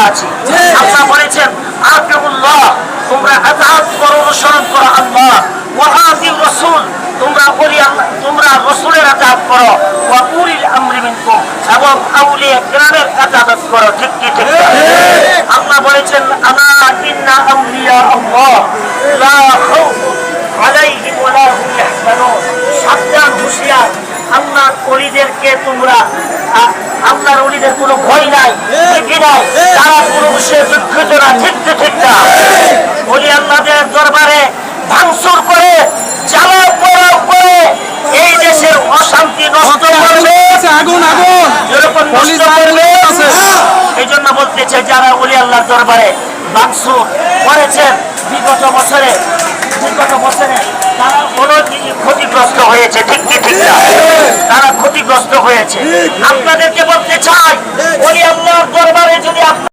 আছি। আল্লাহ বলেছেন আতিউল্লাহ, তোমরা আতাআত করো, অনুসরণ করো আল্লাহ, ওয়া আতিউর রাসূল, তোমরা রাসূলের আতাআত করো, ওয়া উলিল আমরি মিনকুম, এবং আউলিয়া কিরামের আতাআত করো। ঠিক কি ঠিক? আল্লাহ বলেছেন আলা ইন্না আউলিয়া আল্লাহ লা খাউফুন আলাইহিম ওয়া লা হুম ইয়াহজানুন। সাবধান, হুঁশিয়ার, আল্লাহর ওলিদেরকে তোমরা, আল্লাহর ওলিদের কোনো ভয় নাই, ভীতি নাই, তারা কোনো বিষয়ে দুঃখিত না। ঠিক ঠিক না? ওলি আল্লাহদের দরবারে ভাঙচুর করে, জ্বালা পোড়াও করে এই দেশের অশান্তি নষ্ট করবে, আগুন আগুন যেরকম নষ্ট করবে। এই জন্য বলতে চাই, যারা ওলি আল্লাহর দরবারে ভাঙচুর করেছেন বিগত বছরে তারা অনেক ক্ষতিগ্রস্ত হয়েছে। ঠিক কি ঠিক না? তারা ক্ষতিগ্রস্ত হয়েছে। আপনাদেরকে বলতে চাই, ওলি আল্লাহর দরবারে